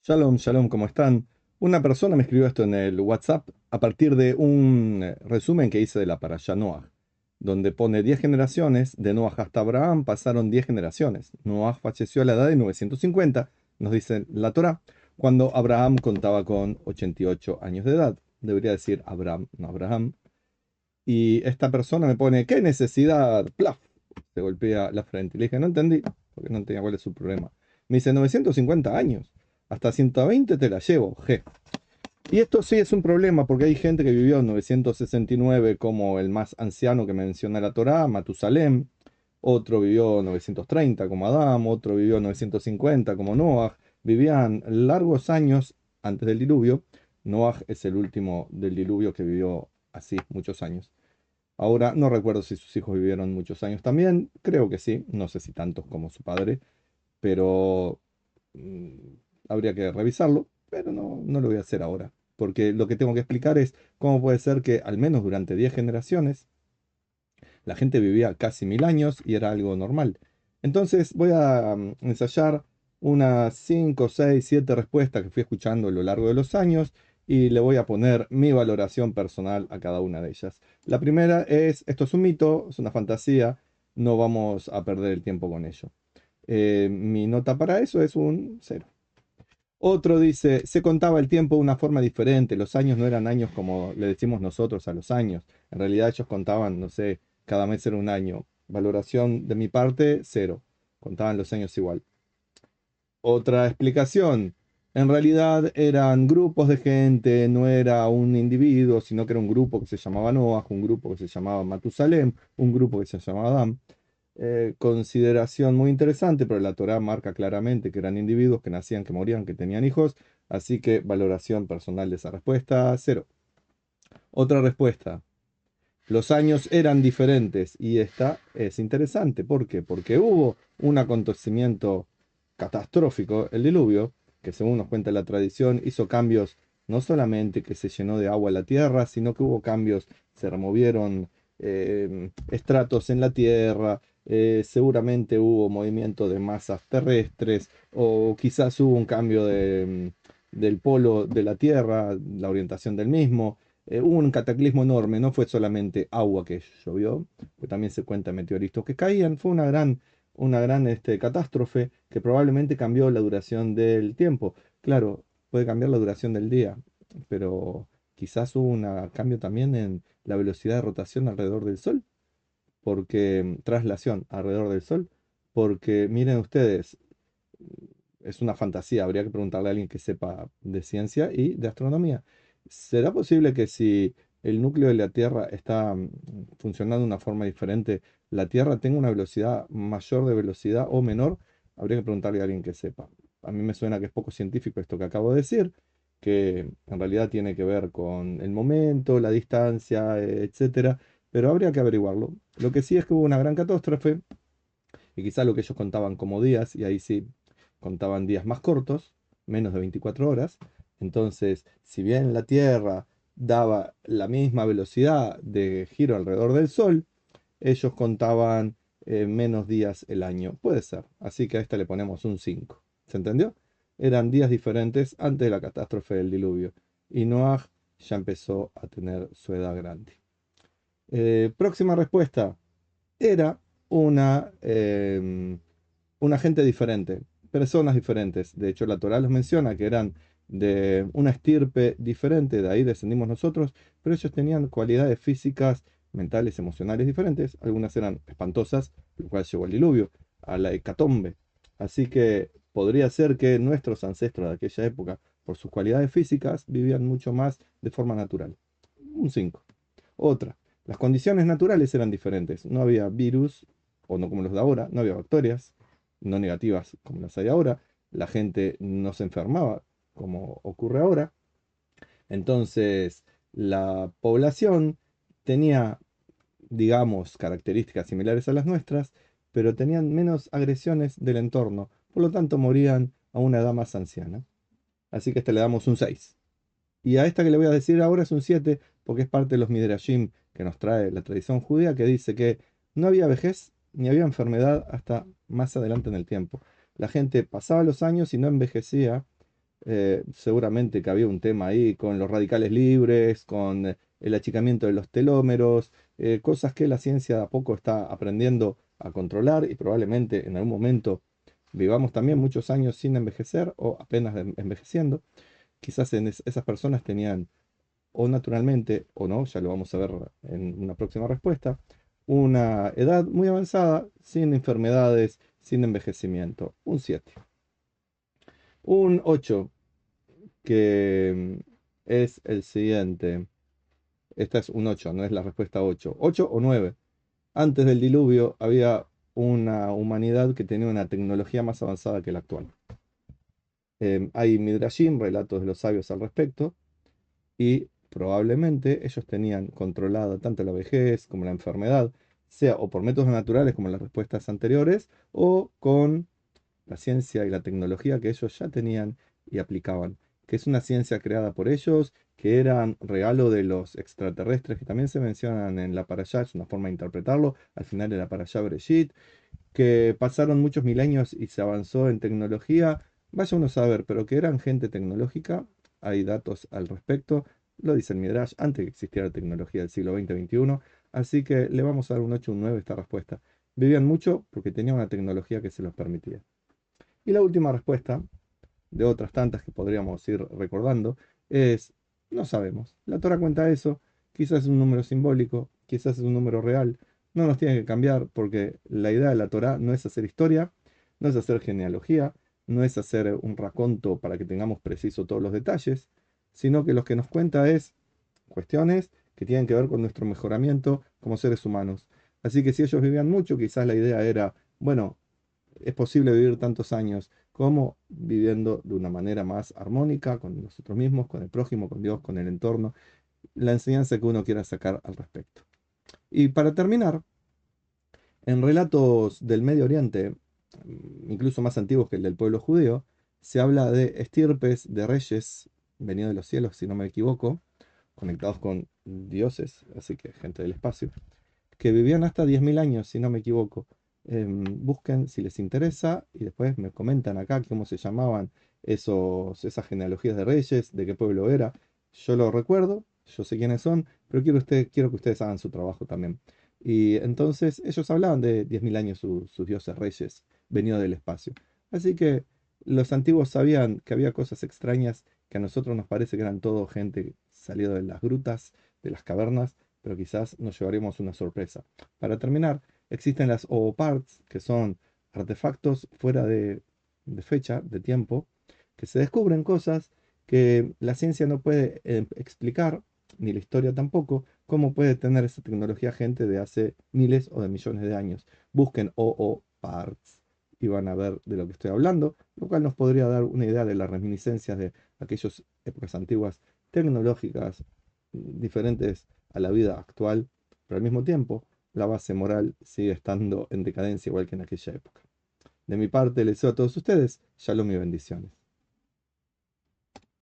Shalom, shalom, ¿cómo están? Una persona me escribió esto en el WhatsApp a partir de un resumen que hice de la Parashá Noaj, donde pone 10 generaciones, de Noaj hasta Abraham pasaron 10 generaciones. Noaj falleció a la edad de 950, nos dice la Torá, cuando Abraham contaba con 88 años de edad. Debería decir Abraham, no Abraham. Y esta persona me pone, ¿qué necesidad? ¡Plaf! Se golpea la frente. Y le dije, no entendí, porque no entendía cuál es su problema. Me dice, 950 años. Hasta 120 te la llevo, je. Y esto sí es un problema, porque hay gente que vivió en 969 como el más anciano que menciona la Torá, Matusalem. Otro vivió 930 como Adán, otro vivió 950 como Noah. Vivían largos años antes del diluvio. Noah es el último del diluvio que vivió así muchos años. Ahora no recuerdo si sus hijos vivieron muchos años también, creo que sí, no sé si tantos como su padre, pero mm, habría que revisarlo, pero no lo voy a hacer ahora, porque lo que tengo que explicar es cómo puede ser que al menos durante 10 generaciones la gente vivía casi 1000 años y era algo normal. Entonces voy a ensayar unas 5, 6, 7 respuestas que fui escuchando a lo largo de los años y le voy a poner mi valoración personal a cada una de ellas. La primera es, esto es un mito, es una fantasía, no vamos a perder el tiempo con ello. Mi nota para eso es un 0. Otro dice, se contaba el tiempo de una forma diferente, los años no eran años como le decimos nosotros a los años, en realidad ellos contaban, no sé, cada mes era un año. Valoración de mi parte, 0, contaban los años igual. Otra explicación, en realidad eran grupos de gente, no era un individuo, sino que era un grupo que se llamaba Noah, un grupo que se llamaba Matusalem, un grupo que se llamaba Adán. Consideración muy interesante, pero la Torá marca claramente que eran individuos que nacían, que morían, que tenían hijos, así que valoración personal de esa respuesta, 0. Otra respuesta, los años eran diferentes y esta es interesante. ¿Por qué? Porque hubo un acontecimiento catastrófico, el diluvio, que según nos cuenta la tradición, hizo cambios no solamente que se llenó de agua la tierra, sino que hubo cambios, se removieron estratos en la tierra, seguramente hubo movimiento de masas terrestres o quizás hubo un cambio del polo de la tierra, la orientación del mismo. Hubo un cataclismo enorme, no fue solamente agua que llovió, pues también se cuenta meteoritos que caían, fue una gran catástrofe que probablemente cambió la duración del tiempo. Claro, puede cambiar la duración del día, pero quizás hubo un cambio también en la velocidad de rotación alrededor del Sol, porque traslación alrededor del Sol, porque miren ustedes, es una fantasía, habría que preguntarle a alguien que sepa de ciencia y de astronomía. ¿Será posible que si el núcleo de la Tierra está funcionando de una forma diferente, la Tierra tenga una velocidad mayor de velocidad o menor? Habría que preguntarle a alguien que sepa. A mí me suena que es poco científico esto que acabo de decir, que en realidad tiene que ver con el momento, la distancia, etcétera, pero habría que averiguarlo. Lo que sí es que hubo una gran catástrofe y quizá lo que ellos contaban como días, y ahí sí contaban días más cortos, menos de 24 horas. Entonces, si bien la Tierra daba la misma velocidad de giro alrededor del Sol, ellos contaban menos días el año. Puede ser. Así que a esta le ponemos un 5. ¿Se entendió? Eran días diferentes antes de la catástrofe del diluvio. Y Noah ya empezó a tener su edad grande. Próxima respuesta era una gente diferente, personas diferentes. De hecho, la Torá los menciona que eran de una estirpe diferente, de ahí descendimos nosotros, pero ellos tenían cualidades físicas, mentales, emocionales diferentes. Algunas eran espantosas, lo cual llevó al diluvio, a la hecatombe. Así que podría ser que nuestros ancestros de aquella época, por sus cualidades físicas, vivían mucho más de forma natural. Un 5. Otra. Las condiciones naturales eran diferentes. No había virus, o no como los de ahora, no había bacterias, no negativas como las hay ahora. La gente no se enfermaba como ocurre ahora. Entonces, la población tenía, digamos, características similares a las nuestras, pero tenían menos agresiones del entorno. Por lo tanto, morían a una edad más anciana. Así que a este le damos un 6. Y a esta que le voy a decir ahora es un 7 porque es parte de los Midrashim que nos trae la tradición judía, que dice que no había vejez ni había enfermedad hasta más adelante en el tiempo. La gente pasaba los años y no envejecía Seguramente que había un tema ahí con los radicales libres, con el achicamiento de los telómeros, cosas que la ciencia de a poco está aprendiendo a controlar y probablemente en algún momento vivamos también muchos años sin envejecer o apenas envejeciendo. Quizás esas personas tenían, o naturalmente, o no, ya lo vamos a ver en una próxima respuesta, una edad muy avanzada, sin enfermedades, sin envejecimiento. Un 7. Un 8 que es el siguiente. Esta es un 8, no es la respuesta 8. 8 o 9. Antes del diluvio había una humanidad que tenía una tecnología más avanzada que la actual. Hay midrashim, relatos de los sabios al respecto, y probablemente ellos tenían controlada tanto la vejez como la enfermedad, sea o por métodos naturales como en las respuestas anteriores, o con la ciencia y la tecnología que ellos ya tenían y aplicaban, que es una ciencia creada por ellos, que eran regalo de los extraterrestres que también se mencionan en la Parashá, es una forma de interpretarlo, al final de la Parashá Bereshit, que pasaron muchos milenios y se avanzó en tecnología, vaya uno a saber, pero que eran gente tecnológica, hay datos al respecto, lo dice el Midrash, antes que existiera la tecnología del siglo XX-XXI, así que le vamos a dar un 8 o un 9 a esta respuesta. Vivían mucho porque tenían una tecnología que se los permitía. Y la última respuesta, de otras tantas que podríamos ir recordando, es, no sabemos. La Torah cuenta eso, quizás es un número simbólico, quizás es un número real, no nos tiene que cambiar porque la idea de la Torah no es hacer historia, no es hacer genealogía, no es hacer un raconto para que tengamos preciso todos los detalles, sino que lo que nos cuenta es cuestiones que tienen que ver con nuestro mejoramiento como seres humanos. Así que si ellos vivían mucho, quizás la idea era, bueno, es posible vivir tantos años como viviendo de una manera más armónica con nosotros mismos, con el prójimo, con Dios, con el entorno, la enseñanza que uno quiera sacar al respecto. Y para terminar, en relatos del Medio Oriente, incluso más antiguos que el del pueblo judío, se habla de estirpes de reyes venidos de los cielos, si no me equivoco, conectados con dioses, así que gente del espacio, que vivían hasta 10.000 años, si no me equivoco. Busquen si les interesa y después me comentan acá cómo se llamaban esas genealogías de reyes, de qué pueblo era. Yo lo recuerdo, yo sé quiénes son, pero quiero que ustedes hagan su trabajo también. Y entonces ellos hablaban de 10.000 años sus dioses reyes venidos del espacio. Así que los antiguos sabían que había cosas extrañas que a nosotros nos parece que eran todo gente salida de las grutas, de las cavernas, pero quizás nos llevaremos una sorpresa. Para terminar, existen las OOPARTS, que son artefactos fuera de fecha, de tiempo, que se descubren cosas que la ciencia no puede explicar, ni la historia tampoco, cómo puede tener esa tecnología gente de hace miles o de millones de años. Busquen OOPARTS y van a ver de lo que estoy hablando, lo cual nos podría dar una idea de las reminiscencias de aquellas épocas antiguas tecnológicas diferentes a la vida actual, pero al mismo tiempo la base moral sigue estando en decadencia igual que en aquella época. De mi parte, les deseo a todos ustedes shalom y bendiciones.